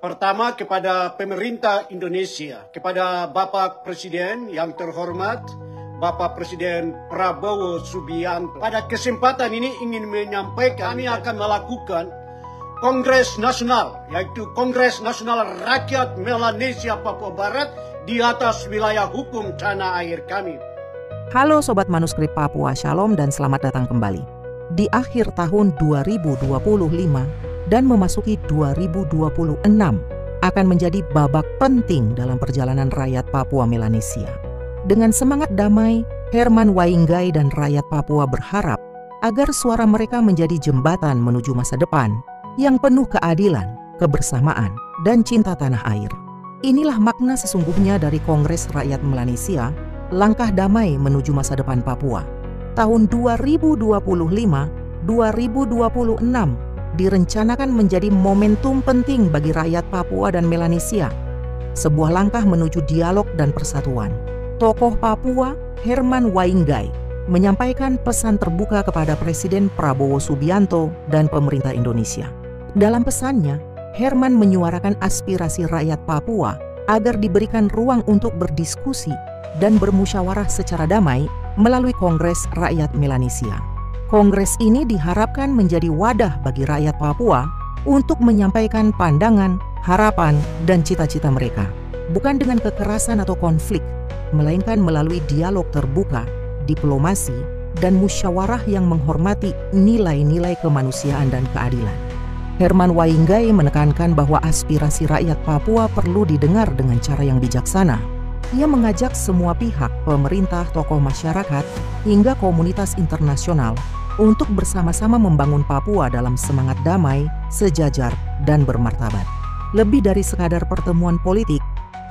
Pertama kepada pemerintah Indonesia, kepada Bapak Presiden yang terhormat, Bapak Presiden Prabowo Subianto. Pada kesempatan ini ingin menyampaikan kami akan melakukan Kongres Nasional, yaitu Kongres Nasional Rakyat Melanesia Papua Barat di atas wilayah hukum tanah air kami. Halo Sobat Manuskrip Papua, Shalom dan selamat datang kembali. Di akhir tahun 2025 dan memasuki 2026 akan menjadi babak penting dalam perjalanan rakyat Papua Melanesia. Dengan semangat damai, Herman Wainggai dan rakyat Papua berharap agar suara mereka menjadi jembatan menuju masa depan yang penuh keadilan, kebersamaan, dan cinta tanah air. Inilah makna sesungguhnya dari Kongres Rakyat Melanesia, Langkah Damai Menuju Masa Depan Papua. Tahun 2025-2026 direncanakan menjadi momentum penting bagi rakyat Papua dan Melanesia. Sebuah langkah menuju dialog dan persatuan. Tokoh Papua, Herman Wainggai, menyampaikan pesan terbuka kepada Presiden Prabowo Subianto dan pemerintah Indonesia. Dalam pesannya, Herman menyuarakan aspirasi rakyat Papua agar diberikan ruang untuk berdiskusi dan bermusyawarah secara damai melalui Kongres Rakyat Melanesia. Kongres ini diharapkan menjadi wadah bagi rakyat Papua untuk menyampaikan pandangan, harapan, dan cita-cita mereka. Bukan dengan kekerasan atau konflik, melainkan melalui dialog terbuka, diplomasi, dan musyawarah yang menghormati nilai-nilai kemanusiaan dan keadilan. Herman Wainggai menekankan bahwa aspirasi rakyat Papua perlu didengar dengan cara yang bijaksana. Ia mengajak semua pihak, pemerintah, tokoh masyarakat, hingga komunitas internasional untuk bersama-sama membangun Papua dalam semangat damai, sejajar, dan bermartabat. Lebih dari sekadar pertemuan politik,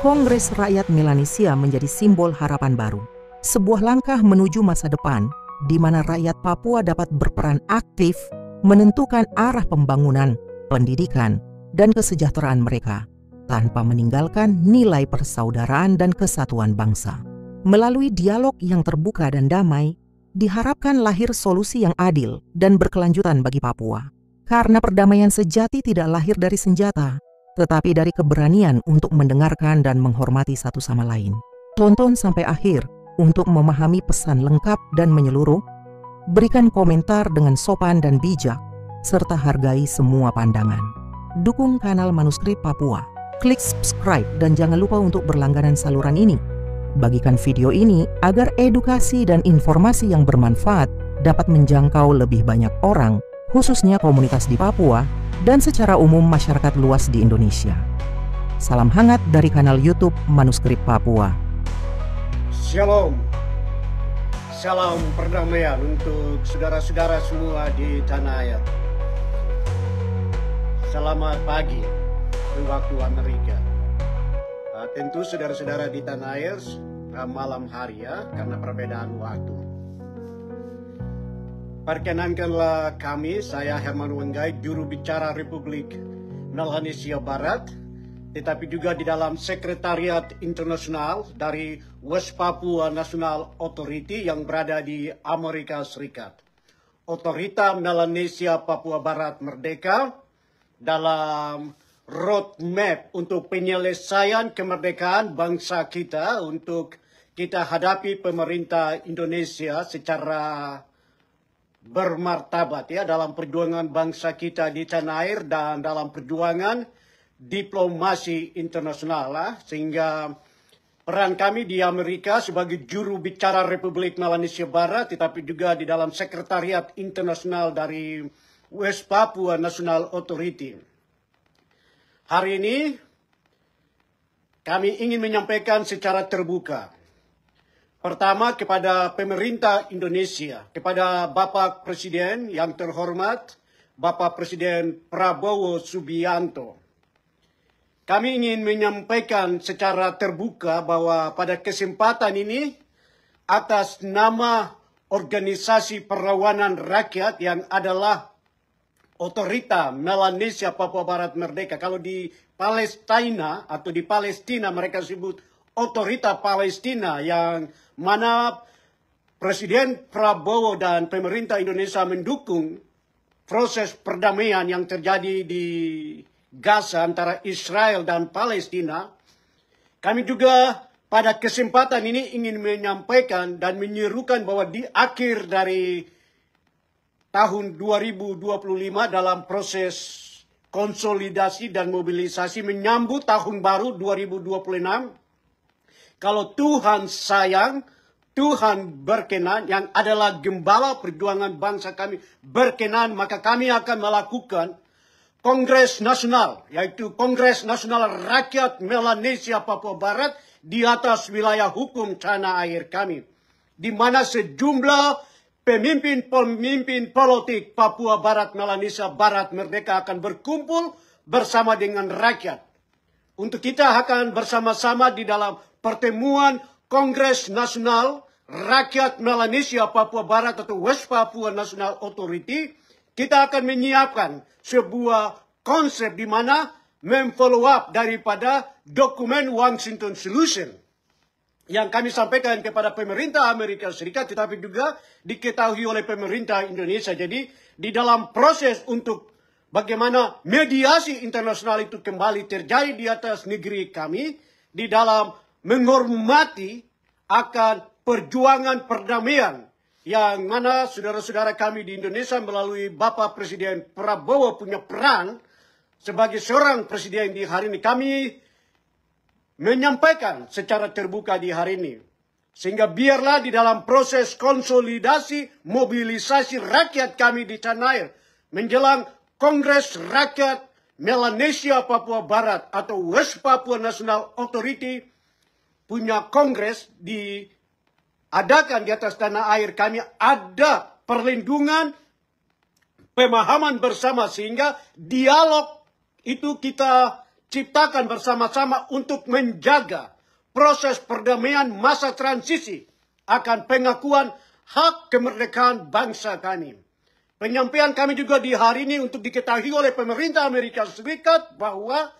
Kongres Rakyat Melanesia menjadi simbol harapan baru. Sebuah langkah menuju masa depan di mana rakyat Papua dapat berperan aktif menentukan arah pembangunan, pendidikan, dan kesejahteraan mereka tanpa meninggalkan nilai persaudaraan dan kesatuan bangsa. Melalui dialog yang terbuka dan damai, diharapkan lahir solusi yang adil dan berkelanjutan bagi Papua. Karena perdamaian sejati tidak lahir dari senjata, tetapi dari keberanian untuk mendengarkan dan menghormati satu sama lain. Tonton sampai akhir untuk memahami pesan lengkap dan menyeluruh. Berikan komentar dengan sopan dan bijak, serta hargai semua pandangan. Dukung kanal Manuskrip Papua. Klik subscribe dan jangan lupa untuk berlangganan saluran ini. Bagikan video ini agar edukasi dan informasi yang bermanfaat dapat menjangkau lebih banyak orang, khususnya komunitas di Papua dan secara umum masyarakat luas di Indonesia. Salam hangat dari kanal YouTube Manuskrip Papua. Shalom. Salam perdamaian untuk saudara-saudara semua di tanah air. Selamat pagi waktu Amerika. Tentu saudara-saudara di tanah air malam hari ya, karena perbedaan waktu. Perkenankanlah kami, saya Herman Wainggai, juru bicara Republik Melanesia Barat, tetapi juga di dalam Sekretariat Internasional dari West Papua National Authority yang berada di Amerika Serikat. Otorita Melanesia Papua Barat Merdeka dalam roadmap untuk penyelesaian kemerdekaan bangsa kita, untuk kita hadapi pemerintah Indonesia secara bermartabat ya dalam perjuangan bangsa kita di tanah air dan dalam perjuangan diplomasi internasional, sehingga peran kami di Amerika sebagai juru bicara Republik Melanesia Barat, tetapi juga di dalam Sekretariat Internasional dari West Papua National Authority. Hari ini kami ingin menyampaikan secara terbuka. Pertama kepada pemerintah Indonesia, kepada Bapak Presiden yang terhormat, Bapak Presiden Prabowo Subianto. Kami ingin menyampaikan secara terbuka bahwa pada kesempatan ini, atas nama Organisasi Perlawanan Rakyat yang adalah Otorita Melanesia Papua Barat Merdeka. Kalau di Palestina atau di Palestina mereka sebut Otorita Palestina, yang mana Presiden Prabowo dan pemerintah Indonesia mendukung proses perdamaian yang terjadi di Gaza antara Israel dan Palestina. Kami juga pada kesempatan ini ingin menyampaikan dan menyerukan bahwa di akhir dari tahun 2025 dalam proses konsolidasi dan mobilisasi menyambut tahun baru 2026. Kalau Tuhan sayang, Tuhan berkenan, yang adalah gembala perjuangan bangsa kami berkenan, maka kami akan melakukan Kongres Nasional, yaitu Kongres Nasional Rakyat Melanesia Papua Barat di atas wilayah hukum tanah air kami, di mana sejumlah pemimpin-pemimpin politik Papua Barat, Melanesia Barat Merdeka akan berkumpul bersama dengan rakyat. Untuk kita akan bersama-sama di dalam pertemuan Kongres Nasional Rakyat Melanesia Papua Barat atau West Papua National Authority. Kita akan menyiapkan sebuah konsep di mana memfollow up daripada dokumen Washington Solution yang kami sampaikan kepada pemerintah Amerika Serikat, tetapi juga diketahui oleh pemerintah Indonesia. Jadi di dalam proses untuk bagaimana mediasi internasional itu kembali terjadi di atas negeri kami, di dalam menghormati akan perjuangan perdamaian yang mana saudara-saudara kami di Indonesia melalui Bapak Presiden Prabowo punya peran sebagai seorang presiden di hari ini. Kami menyampaikan secara terbuka di hari ini. Sehingga biarlah di dalam proses konsolidasi mobilisasi rakyat kami di tanah air menjelang Kongres Rakyat Melanesia Papua Barat atau West Papua National Authority punya kongres diadakan di atas tanah air kami, ada perlindungan, pemahaman bersama, sehingga dialog itu kita ciptakan bersama-sama untuk menjaga proses perdamaian masa transisi akan pengakuan hak kemerdekaan bangsa kami. Penyampaian kami juga di hari ini untuk diketahui oleh pemerintah Amerika Serikat bahwa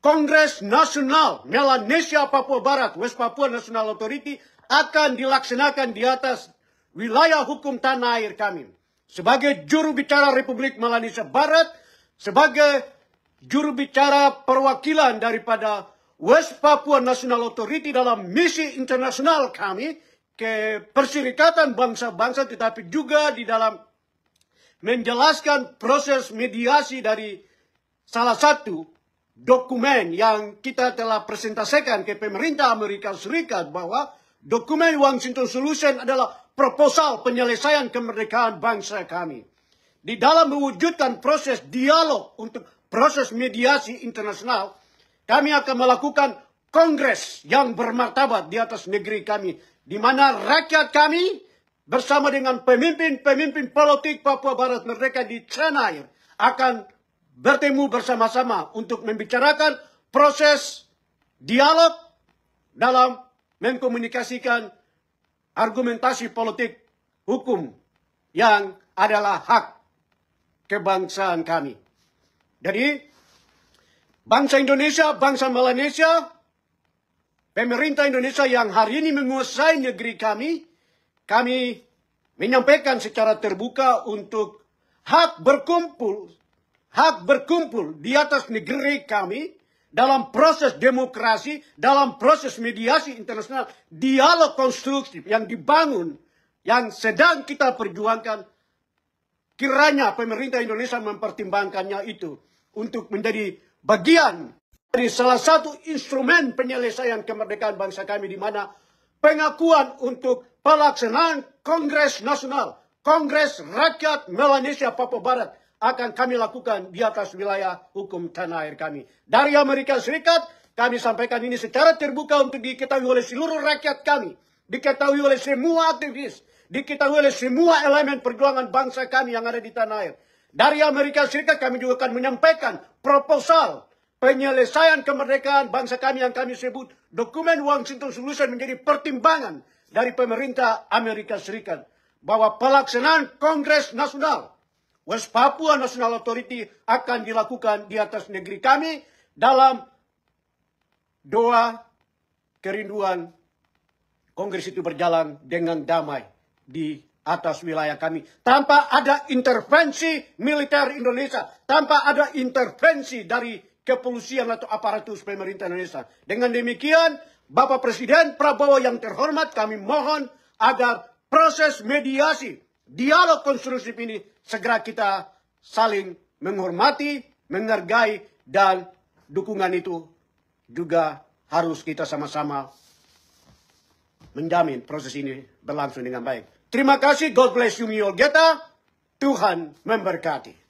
Kongres Nasional Melanesia Papua Barat, West Papua National Authority, akan dilaksanakan di atas wilayah hukum tanah air kami. Sebagai juru bicara Republik Melanesia Barat, sebagai juru bicara perwakilan daripada West Papua National Authority dalam misi internasional kami ke Perserikatan Bangsa-Bangsa, tetapi juga di dalam menjelaskan proses mediasi dari salah satu dokumen yang kita telah presentasikan ke pemerintah Amerika Serikat bahwa dokumen Washington Solution adalah proposal penyelesaian kemerdekaan bangsa kami. Di dalam mewujudkan proses dialog untuk proses mediasi internasional, kami akan melakukan kongres yang bermartabat di atas negeri kami, di mana rakyat kami bersama dengan pemimpin-pemimpin politik Papua Barat Merdeka di tanah air akan bertemu bersama-sama untuk membicarakan proses dialog dalam mengkomunikasikan argumentasi politik hukum yang adalah hak kebangsaan kami. Jadi, bangsa Indonesia, bangsa Melanesia, pemerintah Indonesia yang hari ini menguasai negeri kami menyampaikan secara terbuka untuk hak berkumpul di atas negeri kami dalam proses demokrasi, dalam proses mediasi internasional, dialog konstruktif yang dibangun, yang sedang kita perjuangkan. Kiranya pemerintah Indonesia mempertimbangkannya itu untuk menjadi bagian dari salah satu instrumen penyelesaian kemerdekaan bangsa kami, di mana pengakuan untuk pelaksanaan Kongres Nasional, Kongres Rakyat Melanesia Papua Barat akan kami lakukan di atas wilayah hukum tanah air kami. Dari Amerika Serikat, kami sampaikan ini secara terbuka untuk diketahui oleh seluruh rakyat kami, diketahui oleh semua aktivis, diketahui oleh semua elemen perjuangan bangsa kami yang ada di tanah air. Dari Amerika Serikat kami juga akan menyampaikan proposal penyelesaian kemerdekaan bangsa kami yang kami sebut dokumen Washington Solution menjadi pertimbangan dari pemerintah Amerika Serikat bahwa pelaksanaan Kongres Nasional West Papua National Authority akan dilakukan di atas negeri kami dalam doa kerinduan Kongres itu berjalan dengan damai di atas wilayah kami, tanpa ada intervensi militer Indonesia, tanpa ada intervensi dari kepolisian atau aparatus pemerintah Indonesia. Dengan demikian, Bapak Presiden Prabowo yang terhormat, kami mohon agar proses mediasi, dialog konstruktif ini segera kita saling menghormati, menghargai, dan dukungan itu juga harus kita sama-sama menjamin proses ini berlangsung dengan baik. Terima kasih, God bless you all. Tuhan memberkati.